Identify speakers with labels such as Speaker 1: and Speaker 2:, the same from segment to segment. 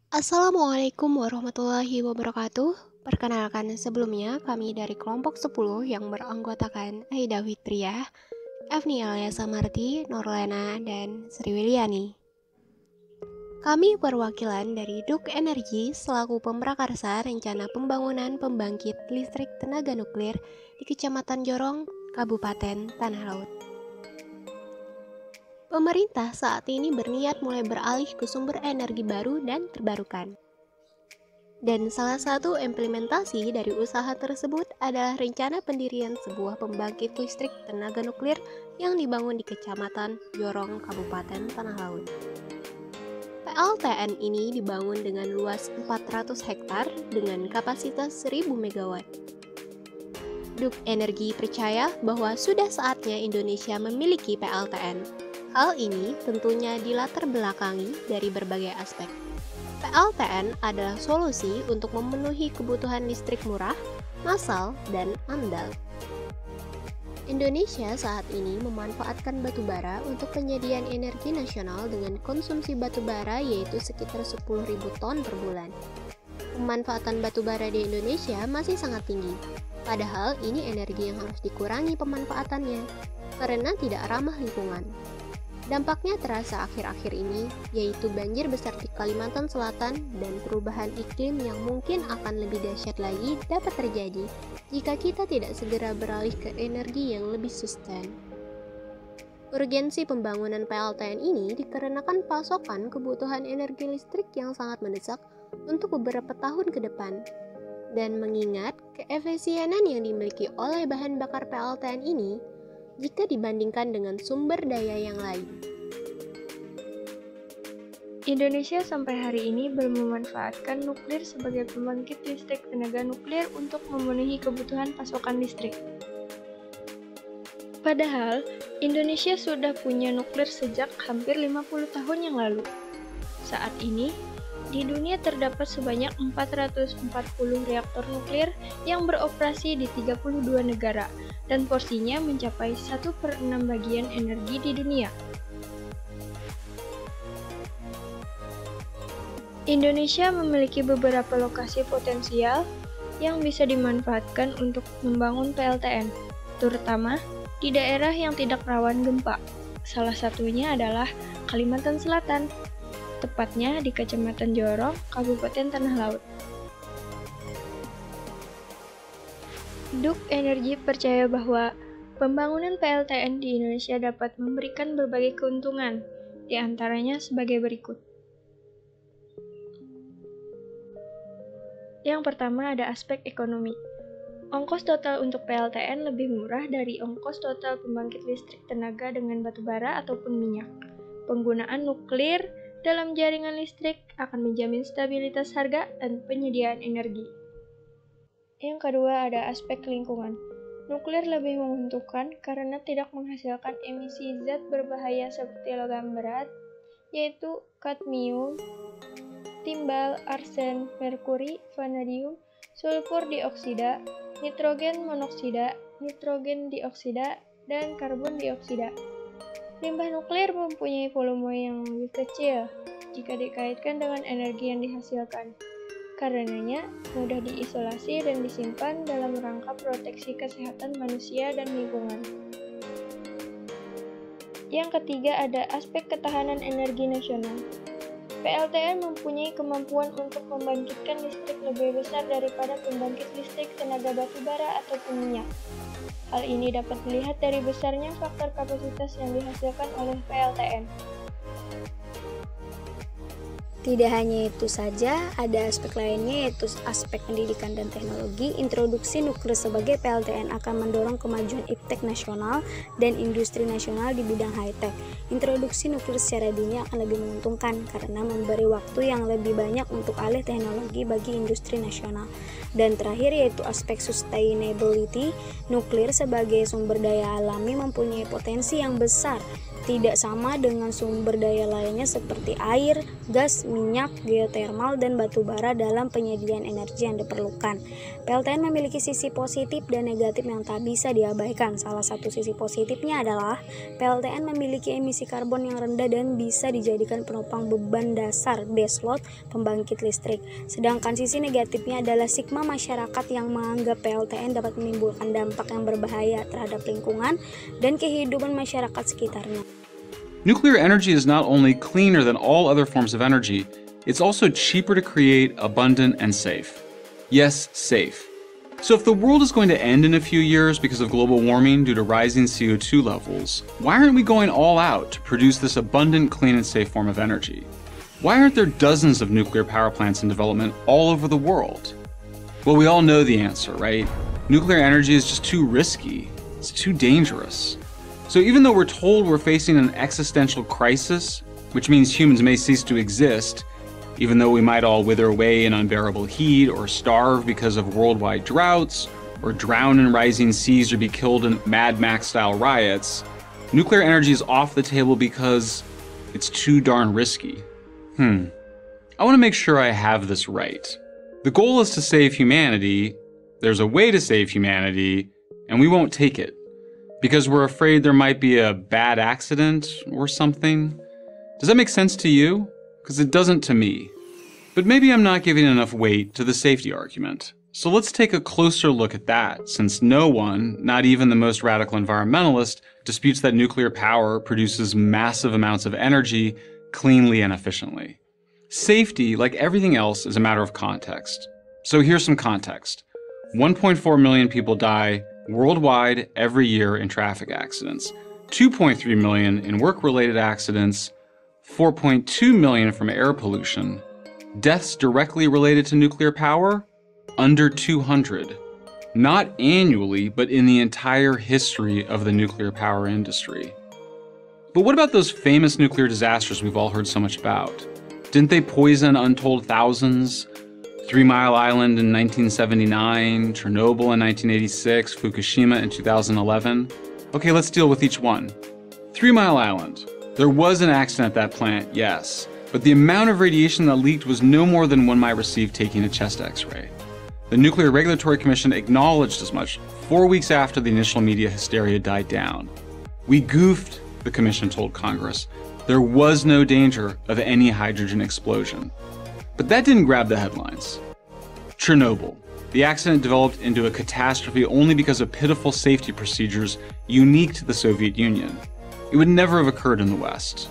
Speaker 1: Assalamualaikum warahmatullahi wabarakatuh. Perkenalkan sebelumnya kami dari kelompok 10 yang beranggotakan Aida Fitriah, Efni Alia Samarti, Norlena, dan Sri Wiliani. Kami perwakilan dari Duk Energi selaku pemrakarsa rencana pembangunan pembangkit listrik tenaga nuklir di Kecamatan Jorong, Kabupaten Tanah Laut. Pemerintah saat ini berniat mulai beralih ke sumber energi baru dan terbarukan. Dan salah satu implementasi dari usaha tersebut adalah rencana pendirian sebuah pembangkit listrik tenaga nuklir yang dibangun di Kecamatan Jorong, Kabupaten Tanah Laut. PLTN ini dibangun dengan luas 400 hektar dengan kapasitas 1000 MW. Duk Energi percaya bahwa sudah saatnya Indonesia memiliki PLTN. Hal ini tentunya dilatar belakangi dari berbagai aspek. PLTN adalah solusi untuk memenuhi kebutuhan listrik murah, massal, dan andal. Indonesia saat ini memanfaatkan batu bara untuk penyediaan energi nasional dengan konsumsi batu bara yaitu sekitar 10.000 ton per bulan. Pemanfaatan batu bara di Indonesia masih sangat tinggi, padahal ini energi yang harus dikurangi pemanfaatannya karena tidak ramah lingkungan. Dampaknya terasa akhir-akhir ini, yaitu banjir besar di Kalimantan Selatan dan perubahan iklim yang mungkin akan lebih dahsyat lagi dapat terjadi jika kita tidak segera beralih ke energi yang lebih sustain. Urgensi pembangunan PLTN ini dikarenakan pasokan kebutuhan energi listrik yang sangat mendesak untuk beberapa tahun ke depan. Dan mengingat keefisienan yang dimiliki oleh bahan bakar PLTN ini, jika dibandingkan dengan sumber daya yang lain.
Speaker 2: Indonesia sampai hari ini belum memanfaatkan nuklir sebagai pembangkit listrik tenaga nuklir untuk memenuhi kebutuhan pasokan listrik. Padahal, Indonesia sudah punya nuklir sejak hampir 50 tahun yang lalu. Saat ini, di dunia terdapat sebanyak 440 reaktor nuklir yang beroperasi di 32 negara, dan porsinya mencapai 1/6 bagian energi di dunia. Indonesia memiliki beberapa lokasi potensial yang bisa dimanfaatkan untuk membangun PLTN, terutama di daerah yang tidak rawan gempa. Salah satunya adalah Kalimantan Selatan, tepatnya di Kecamatan Jorong, Kabupaten Tanah Laut. Duk Energi percaya bahwa pembangunan PLTN di Indonesia dapat memberikan berbagai keuntungan, di antaranya sebagai berikut. Yang pertama ada aspek ekonomi. Ongkos total untuk PLTN lebih murah dari ongkos total pembangkit listrik tenaga dengan batu bara ataupun minyak. Penggunaan nuklir dalam jaringan listrik akan menjamin stabilitas harga dan penyediaan energi. Yang kedua ada aspek lingkungan. Nuklir lebih menguntungkan karena tidak menghasilkan emisi zat berbahaya seperti logam berat, yaitu kadmium, timbal, arsen, merkuri, vanadium, sulfur dioksida, nitrogen monoksida, nitrogen dioksida, dan karbon dioksida. Limbah nuklir mempunyai volume yang lebih kecil jika dikaitkan dengan energi yang dihasilkan. Karenanya, mudah diisolasi dan disimpan dalam rangka proteksi kesehatan manusia dan lingkungan. Yang ketiga ada aspek ketahanan energi nasional. PLTN mempunyai kemampuan untuk membangkitkan listrik lebih besar daripada pembangkit listrik tenaga batu bara ataupun minyak. Hal ini dapat dilihat dari besarnya faktor kapasitas yang dihasilkan oleh PLTN.
Speaker 3: Tidak hanya itu saja, ada aspek lainnya yaitu aspek pendidikan dan teknologi. Introduksi nuklir sebagai PLTN akan mendorong kemajuan iptek nasional dan industri nasional di bidang high-tech. Introduksi nuklir secara dini akan lebih menguntungkan karena memberi waktu yang lebih banyak untuk alih teknologi bagi industri nasional. Dan terakhir yaitu aspek sustainability. Nuklir sebagai sumber daya alami mempunyai potensi yang besar Tidak sama dengan sumber daya lainnya seperti air, gas, minyak, geotermal, dan batu bara dalam penyediaan energi yang diperlukan. PLTN memiliki sisi positif dan negatif yang tak bisa diabaikan. Salah satu sisi positifnya adalah PLTN memiliki emisi karbon yang rendah dan bisa dijadikan penopang beban dasar baseload pembangkit listrik. Sedangkan sisi negatifnya adalah stigma masyarakat yang menganggap PLTN dapat menimbulkan dampak yang berbahaya terhadap lingkungan dan kehidupan masyarakat sekitarnya.
Speaker 4: Nuclear energy is not only cleaner than all other forms of energy, it's also cheaper to create, abundant, and safe. Yes, safe. So if the world is going to end in a few years because of global warming due to rising CO2 levels, why aren't we going all out to produce this abundant, clean, and safe form of energy? Why aren't there dozens of nuclear power plants in development all over the world? Well, we all know the answer, right? Nuclear energy is just too risky. It's too dangerous. So even though we're told we're facing an existential crisis, which means humans may cease to exist, even though we might all wither away in unbearable heat or starve because of worldwide droughts, or drown in rising seas or be killed in Mad Max-style riots, nuclear energy is off the table because it's too darn risky. I want to make sure I have this right. The goal is to save humanity, there's a way to save humanity, and we won't take it. Because we're afraid there might be a bad accident or something? Does that make sense to you? Because it doesn't to me. But maybe I'm not giving enough weight to the safety argument. So let's take a closer look at that, since no one, not even the most radical environmentalist, disputes that nuclear power produces massive amounts of energy cleanly and efficiently. Safety, like everything else, is a matter of context. So here's some context. 1.4 million people die worldwide every year in traffic accidents, 2.3 million in work-related accidents, 4.2 million from air pollution. Deaths directly related to nuclear power? Under 200. Not annually, but in the entire history of the nuclear power industry. But what about those famous nuclear disasters we've all heard so much about? Didn't they poison untold thousands? 3 Mile Island in 1979, Chernobyl in 1986, Fukushima in 2011. Okay, let's deal with each one. 3 Mile Island. There was an accident at that plant, yes, but the amount of radiation that leaked was no more than one might receive taking a chest x-ray. The Nuclear Regulatory Commission acknowledged as much 4 weeks after the initial media hysteria died down. We goofed, the commission told Congress. There was no danger of any hydrogen explosion. But that didn't grab the headlines. Chernobyl. The accident developed into a catastrophe only because of pitiful safety procedures unique to the Soviet Union. It would never have occurred in the West.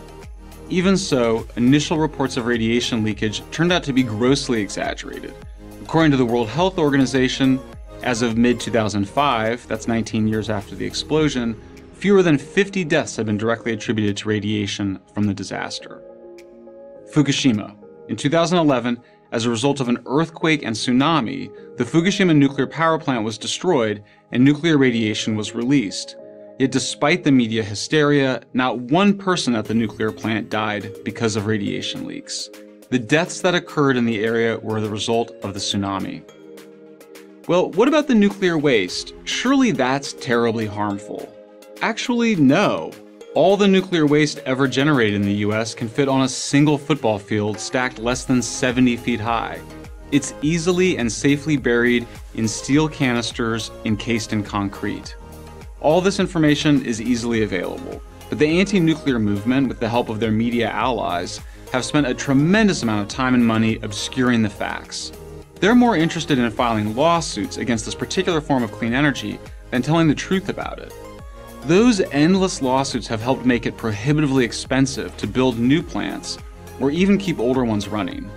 Speaker 4: Even so, initial reports of radiation leakage turned out to be grossly exaggerated. According to the World Health Organization, as of mid-2005, that's 19 years after the explosion, fewer than 50 deaths have been directly attributed to radiation from the disaster. Fukushima. In 2011, as a result of an earthquake and tsunami, the Fukushima nuclear power plant was destroyed and nuclear radiation was released. Yet despite the media hysteria, not one person at the nuclear plant died because of radiation leaks. The deaths that occurred in the area were the result of the tsunami. Well, what about the nuclear waste? Surely that's terribly harmful. Actually, no. All the nuclear waste ever generated in the US can fit on a single football field stacked less than 70 feet high. It's easily and safely buried in steel canisters encased in concrete. All this information is easily available, but the anti-nuclear movement, with the help of their media allies, have spent a tremendous amount of time and money obscuring the facts. They're more interested in filing lawsuits against this particular form of clean energy than telling the truth about it. Those endless lawsuits have helped make it prohibitively expensive to build new plants or even keep older ones running.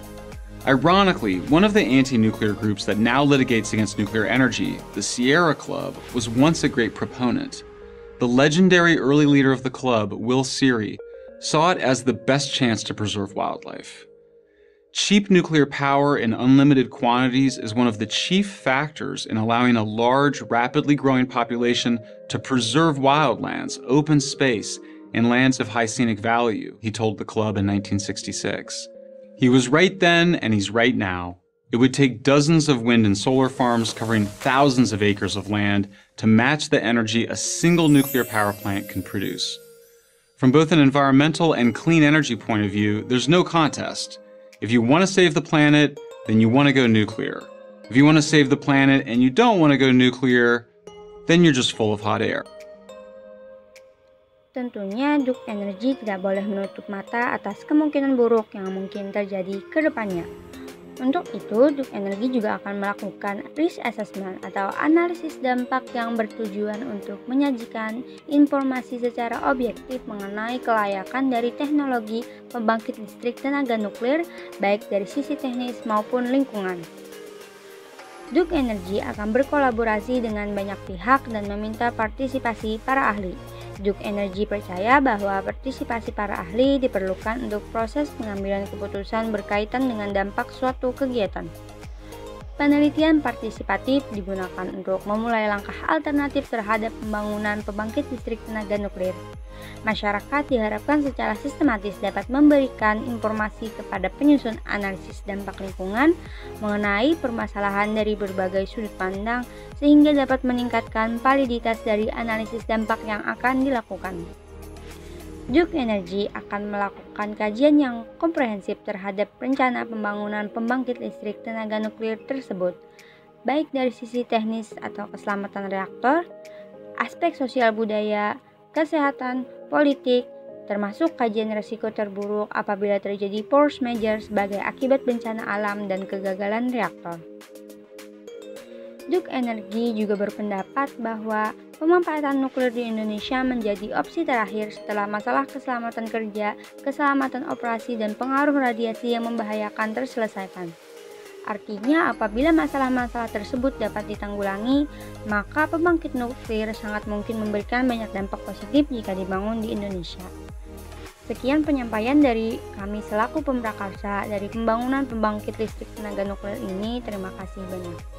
Speaker 4: Ironically, one of the anti-nuclear groups that now litigates against nuclear energy, the Sierra Club, was once a great proponent. The legendary early leader of the club, Will Seery, saw it as the best chance to preserve wildlife. Cheap nuclear power in unlimited quantities is one of the chief factors in allowing a large, rapidly growing population to preserve wildlands, open space, and lands of high scenic value, he told the club in 1966. He was right then, and he's right now. It would take dozens of wind and solar farms covering thousands of acres of land to match the energy a single nuclear power plant can produce. From both an environmental and clean energy point of view, there's no contest. If you want to save the planet, then you want to go nuclear. If you want to save the planet and you don't want to go nuclear, then you're just full of hot air.
Speaker 3: Tentunya Duke Energy tidak boleh menutup mata atas kemungkinan buruk yang mungkin terjadi ke depannya. Untuk itu, Duke Energy juga akan melakukan risk assessment atau analisis dampak yang bertujuan untuk menyajikan informasi secara objektif mengenai kelayakan dari teknologi pembangkit listrik tenaga nuklir, baik dari sisi teknis maupun lingkungan. Duke Energy akan berkolaborasi dengan banyak pihak dan meminta partisipasi para ahli. Duke Energy percaya bahwa partisipasi para ahli diperlukan untuk proses pengambilan keputusan berkaitan dengan dampak suatu kegiatan. Penelitian partisipatif digunakan untuk memulai langkah alternatif terhadap pembangunan pembangkit listrik tenaga nuklir. Masyarakat diharapkan secara sistematis dapat memberikan informasi kepada penyusun analisis dampak lingkungan mengenai permasalahan dari berbagai sudut pandang sehingga dapat meningkatkan validitas dari analisis dampak yang akan dilakukan. Duke Energy akan melakukan kajian yang komprehensif terhadap rencana pembangunan pembangkit listrik tenaga nuklir tersebut, baik dari sisi teknis atau keselamatan reaktor, aspek sosial budaya, kesehatan, politik, termasuk kajian risiko terburuk apabila terjadi force majeure sebagai akibat bencana alam dan kegagalan reaktor. Duke Energy juga berpendapat bahwa pemanfaatan nuklir di Indonesia menjadi opsi terakhir setelah masalah keselamatan kerja, keselamatan operasi, dan pengaruh radiasi yang membahayakan terselesaikan. Artinya, apabila masalah-masalah tersebut dapat ditanggulangi, maka pembangkit nuklir sangat mungkin memberikan banyak dampak positif jika dibangun di Indonesia. Sekian penyampaian dari kami selaku pemrakarsa dari pembangunan pembangkit listrik tenaga nuklir ini. Terima kasih banyak.